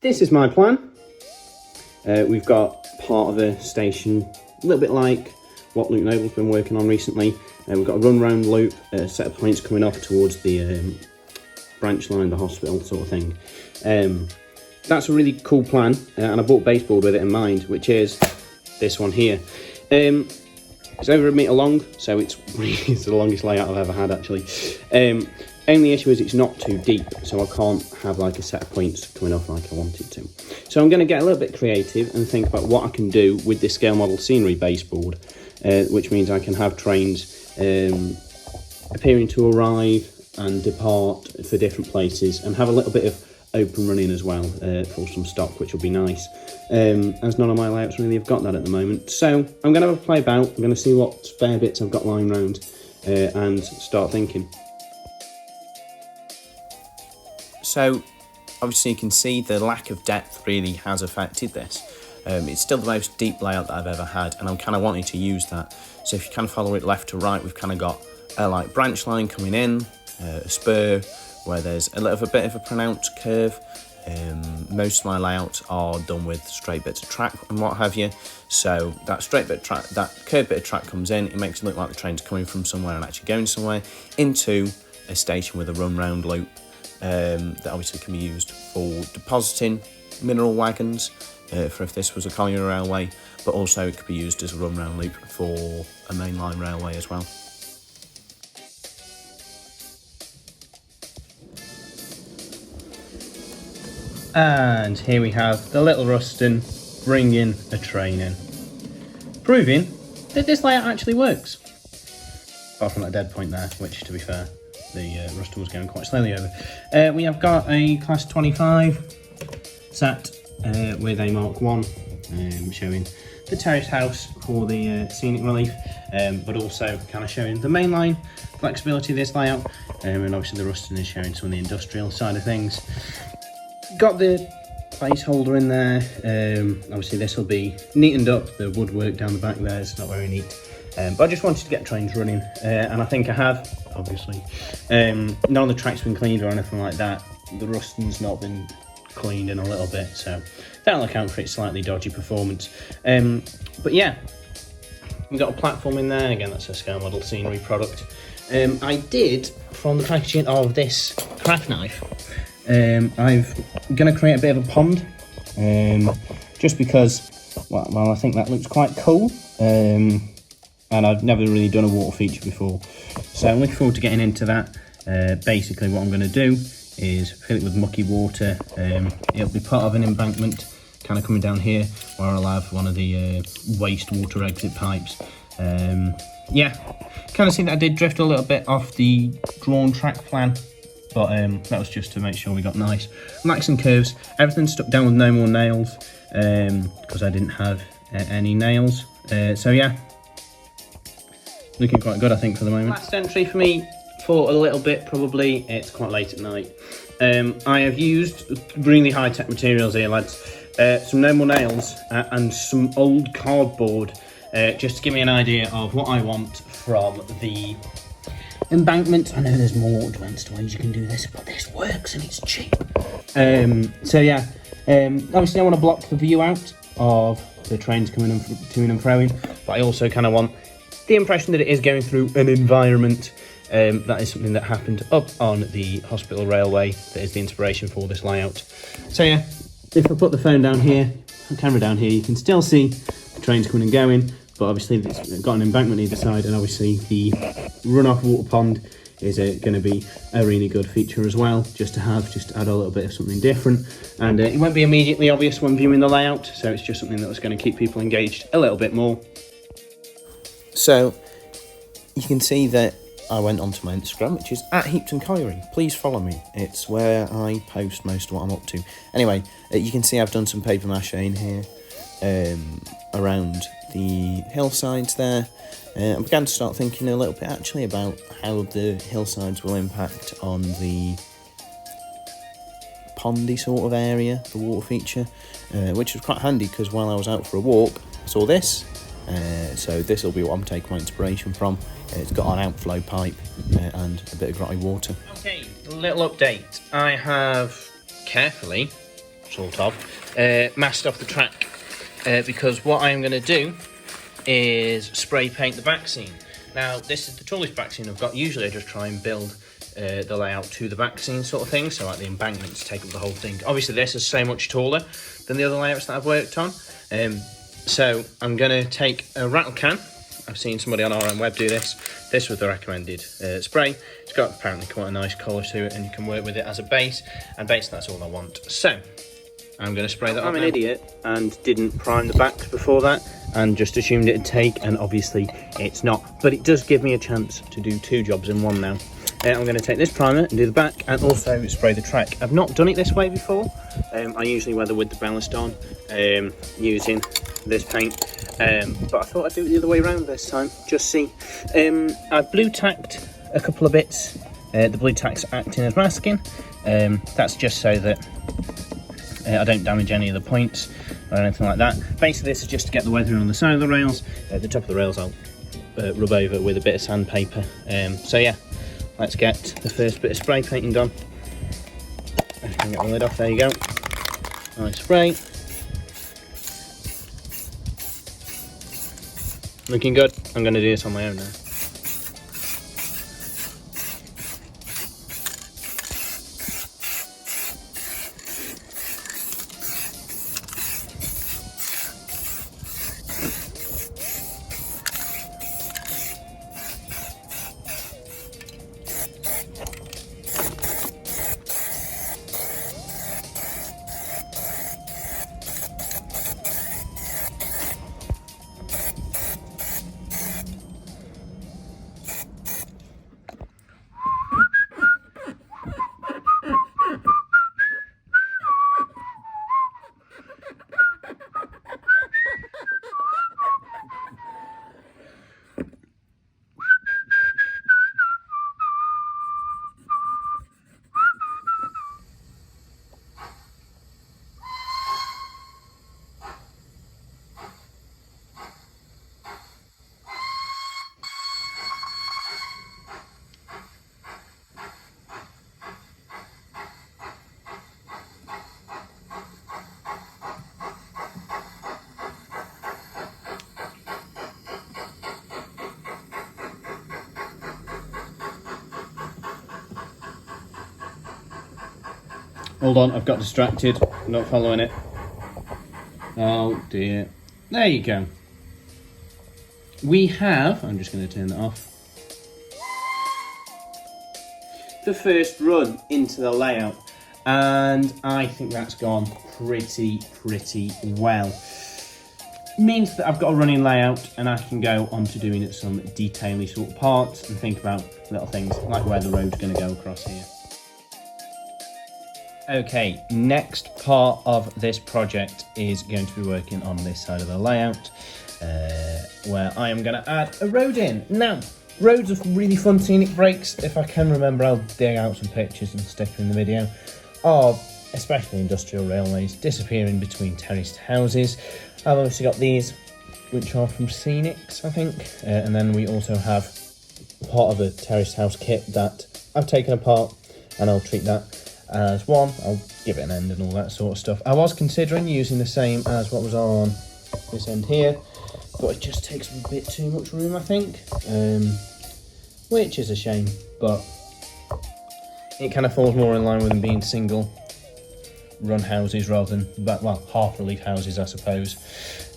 this is my plan. We've got part of the station, a little bit like what Luke Noble's been working on recently. We've got a run round loop, a set of points coming off towards the branch line, the hospital sort of thing. That's a really cool plan, and I bought baseboard with it in mind, which is this one here. It's over a metre long, so it's the longest layout I've ever had actually. Only issue is it's not too deep, so I can't have like a set of points coming off like I wanted to. So I'm going to get a little bit creative and think about what I can do with this scale model scenery baseboard, which means I can have trains appearing to arrive and depart for different places, and have a little bit of open running as well for some stock, which will be nice, as none of my layouts really have got that at the moment. So I'm going to have a play about, I'm going to see what spare bits I've got lying around and start thinking. So obviously you can see the lack of depth really has affected this. It's still the most deep layout that I've ever had, and I'm kind of wanting to use that. So if you kind of follow it left to right, we've kind of got a like branch line coming in, a spur where there's a little bit of a pronounced curve. Most of my layouts are done with straight bits of track and what have you. So that straight bit of track, that curved bit of track comes in, it makes it look like the train's coming from somewhere and actually going somewhere into a station with a run round loop that obviously can be used for depositing mineral wagons for if this was a colliery railway, but also it could be used as a run round loop for a mainline railway as well. And here we have the Little Ruston bringing a train in, proving that this layout actually works. Apart from that dead point there, which to be fair, the Ruston was going quite slowly over. We have got a Class 25 sat with a Mark 1 showing the terraced house for the scenic relief, but also kind of showing the mainline flexibility of this layout, and obviously the Ruston is showing some of the industrial side of things. Got the placeholder in there. Obviously this will be neatened up, the woodwork down the back there is not very neat, but I just wanted to get trains running, and I think I have, obviously. None of the track's been cleaned or anything like that. The Ruston's not been cleaned in a little bit, so that'll account for its slightly dodgy performance. But yeah, we've got a platform in there, again that's a scale model scenery product. I did, from the packaging of this craft knife, I'm going to create a bit of a pond, just because, well, I think that looks quite cool, and I've never really done a water feature before, so I'm looking forward to getting into that. Basically what I'm going to do is fill it with mucky water. It'll be part of an embankment kind of coming down here, where I'll have one of the wastewater exit pipes. Yeah, kind of see that I did drift a little bit off the drawn track plan, but that was just to make sure we got nice relaxing curves. Everything's stuck down with no more nails, because I didn't have any nails. So yeah, looking quite good I think for the moment. Last entry for me for a little bit, probably. It's quite late at night. I have used really high-tech materials here, lads. Some no more nails and some old cardboard, just to give me an idea of what I want from the embankment. I know there's more advanced ways you can do this, but this works and it's cheap. So yeah, obviously I want to block the view out of the trains coming and to and froing, but I also kind of want the impression that it is going through an environment. That is something that happened up on the hospital railway that is the inspiration for this layout. So yeah, if I put the phone down here, the camera down here, you can still see the trains coming and going, but obviously it's got an embankment either side, and obviously the runoff water pond is going to be a really good feature as well, just to add a little bit of something different. And it won't be immediately obvious when viewing the layout, so it's just something that was going to keep people engaged a little bit more. So you can see that I went onto my Instagram, which is @HeaptonColliery. Please follow me. It's where I post most of what I'm up to. Anyway, you can see I've done some paper mache in here around the hillsides there. I began to start thinking a little bit actually about how the hillsides will impact on the pondy sort of area, the water feature, which was quite handy because while I was out for a walk, I saw this. So this will be what I'm taking my inspiration from. It's got an outflow pipe and a bit of grotty water. Okay, little update. I have carefully sort of, masked off the track because what I'm going to do is spray paint the back scene. Now, this is the tallest back scene I've got. Usually I just try and build the layout to the back scene sort of thing, so like the embankments take up the whole thing. Obviously this is so much taller than the other layouts that I've worked on, so I'm going to take a rattle can. I've seen somebody on our own web do this. This was the recommended spray. It's got apparently quite a nice colour to it, and you can work with it as a base, and basically that's all I want. So I'm going to spray that on. I'm an idiot and didn't prime the backs before that and just assumed it'd take, and obviously it's not, but it does give me a chance to do 2 jobs in one now. I'm going to take this primer and do the back and also spray the track. I've not done it this way before. I usually weather with the ballast on using this paint, but I thought I'd do it the other way around this time, just see. I've blue tacked a couple of bits. The blue tack's acting as masking. That's just so that I don't damage any of the points or anything like that. Basically this is just to get the weathering on the side of the rails. The top of the rails I'll rub over with a bit of sandpaper. So yeah, let's get the first bit of spray painting done. I can get the lid off, there you go. Nice spray. Looking good. I'm going to do this on my own now. Hold on, I've got distracted. I'm not following it. Oh dear. There you go. We have, I'm just going to turn that off, the first run into the layout, and I think that's gone pretty well. Means that I've got a running layout and I can go on to doing some detail-y sort of parts and think about little things like where the road's going to go across here. Okay, next part of this project is going to be working on this side of the layout, where I am going to add a road in. Now, roads are really fun scenic breaks. If I can remember, I'll dig out some pictures and stick them in the video of especially industrial railways disappearing between terraced houses. I've obviously got these, which are from Scenics, I think, and then we also have part of a terraced house kit that I've taken apart, and I'll treat that as one. I'll give it an end and all that sort of stuff. I was considering using the same as what was on this end here, but it just takes a bit too much room, I think, which is a shame, but it kind of falls more in line with them being single run houses rather than, well, half relief houses, I suppose.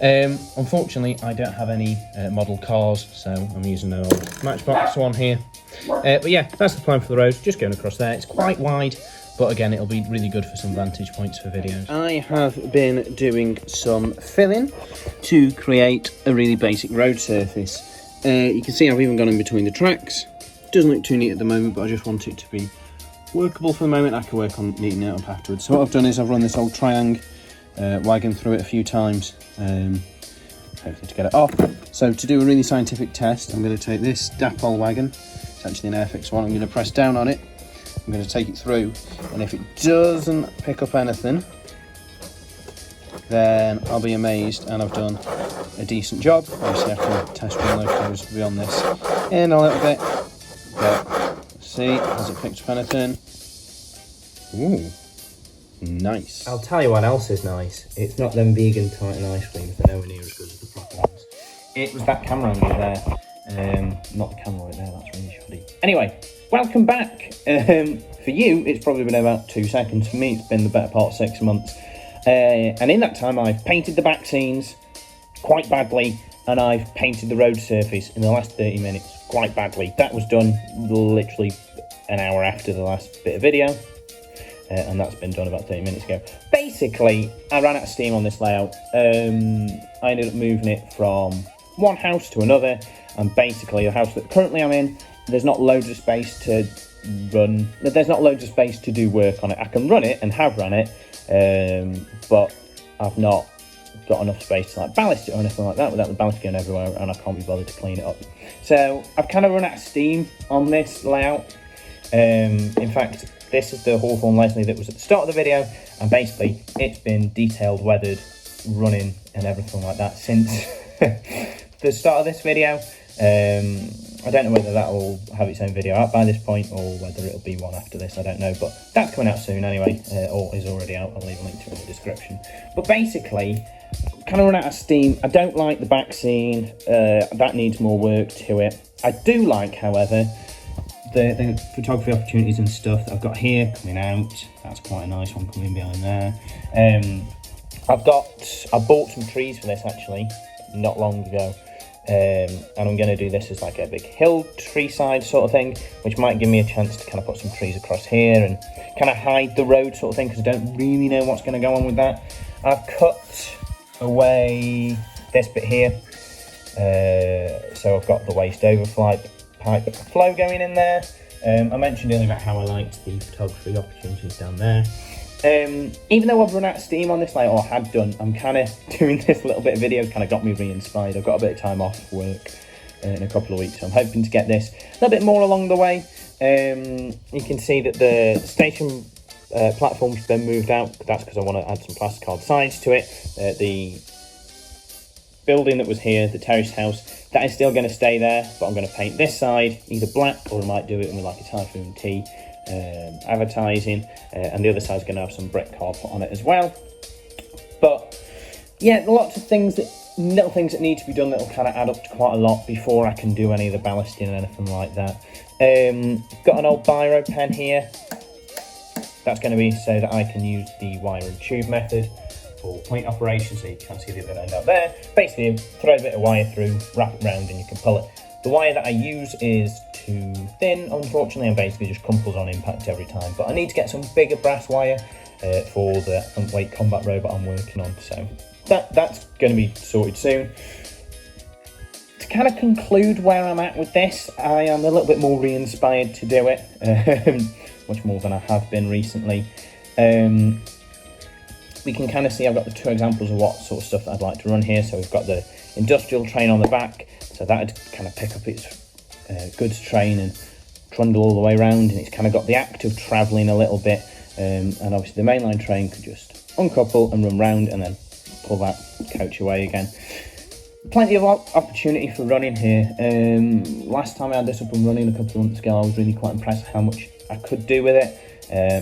Unfortunately, I don't have any model cars, so I'm using an old Matchbox one here. But yeah, that's the plan for the road, just going across there. It's quite wide, but again, it'll be really good for some vantage points for videos. I have been doing some filling to create a really basic road surface. You can see I've even gone in between the tracks. Doesn't look too neat at the moment, but I just want it to be workable for the moment. I can work on neatening it up afterwards. So what I've done is I've run this old triangle wagon through it a few times, hopefully to get it off. So to do a really scientific test, I'm going to take this Dapol wagon. It's actually an Airfix one. I'm going to press down on it. I'm going to take it through, and if it doesn't pick up anything, then I'll be amazed and I've done a decent job. Obviously I can test run those beyond this in a little bit, but see, has it picked up anything? Ooh, Nice. I'll tell you what else is nice. It's not them vegan Titan ice creams. They're nowhere near as good as the proper ones. It was that camera angle there. Not the camera right there, that's really shoddy. Anyway, welcome back. For you, it's probably been about 2 seconds. For me, it's been the better part of 6 months. And in that time, I've painted the back scenes quite badly, and I've painted the road surface in the last 30 minutes quite badly. That was done literally an hour after the last bit of video, and that's been done about 30 minutes ago. Basically, I ran out of steam on this layout. I ended up moving it from one house to another, and basically the house that currently I'm in, there's not loads of space to run. There's not loads of space to do work on it. I can run it and have run it, but I've not got enough space to like ballast it or anything like that without the ballast going everywhere, and I can't be bothered to clean it up. So I've kind of run out of steam on this layout. In fact, this is the Hawthorne Leslie that was at the start of the video, and basically it's been detailed, weathered, running and everything like that since the start of this video. I don't know whether that will have its own video out by this point or whether it'll be one after this, I don't know, but that's coming out soon anyway, or is already out. I'll leave a link to it in the description. But basically, kind of run out of steam. I don't like the back scene, that needs more work to it. I do like, however, the photography opportunities and stuff that I've got here coming out. That's quite a nice one coming behind there. I bought some trees for this actually not long ago, and I'm going to do this as like a big hill tree side sort of thing, which might give me a chance to kind of put some trees across here and kind of hide the road sort of thing, because I don't really know what's going to go on with that. I've cut away this bit here, so I've got the waste overflow pipe flow going in there. I mentioned earlier about how I liked the photography opportunities down there. Even though I've run out of steam on this layout, or had done, I'm kind of doing this little bit of video, kind of got me re-inspired. I've got a bit of time off work in a couple of weeks, so I'm hoping to get this a little bit more along the way. You can see that the station platform's been moved out. That's because I want to add some plasticard sides to it. The building that was here, the terrace house, that is still going to stay there, but I'm going to paint this side either black, or I might do it with like a Typhoon T advertising, and the other side's going to have some brick car put on it as well. But yeah, lots of things, little things that need to be done that will kind of add up to quite a lot before I can do any of the ballasting and anything like that. Got an old biro pen here. That's going to be so that I can use the wire and tube method for point operation, so you can't see the other end out there. Basically, throw a bit of wire through, wrap it round, and you can pull it. The wire that I use is too thin, unfortunately, and basically just crumples on impact every time. But I need to get some bigger brass wire for the weight combat robot I'm working on, so that's going to be sorted soon. To kind of conclude where I'm at with this, I am a little bit more re-inspired to do it, much more than I have been recently. We can kind of see I've got the 2 examples of what sort of stuff that I'd like to run here. So we've got the industrial train on the back, so that'd kind of pick up its goods train and trundle all the way around, and it's kind of got the act of travelling a little bit, and obviously the mainline train could just uncouple and run round and then pull that coach away again. Plenty of opportunity for running here. Last time I had this up and running a couple of months ago, I was really quite impressed with how much I could do with it.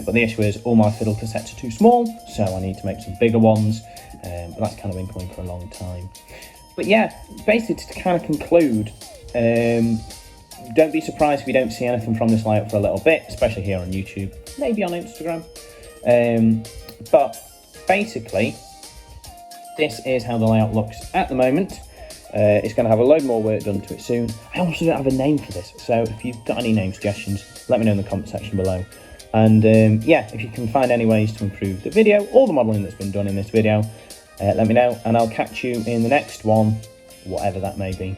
But the issue is all my fiddle cassettes are too small, so I need to make some bigger ones, but that's kind of been coming for a long time. But yeah, basically to kind of conclude, don't be surprised if you don't see anything from this layout for a little bit, especially here on YouTube, maybe on Instagram. But basically, this is how the layout looks at the moment. It's going to have a load more work done to it soon. I also don't have a name for this, so if you've got any name suggestions, let me know in the comment section below. And yeah, if you can find any ways to improve the video or the modelling that's been done in this video, let me know, and I'll catch you in the next one, whatever that may be.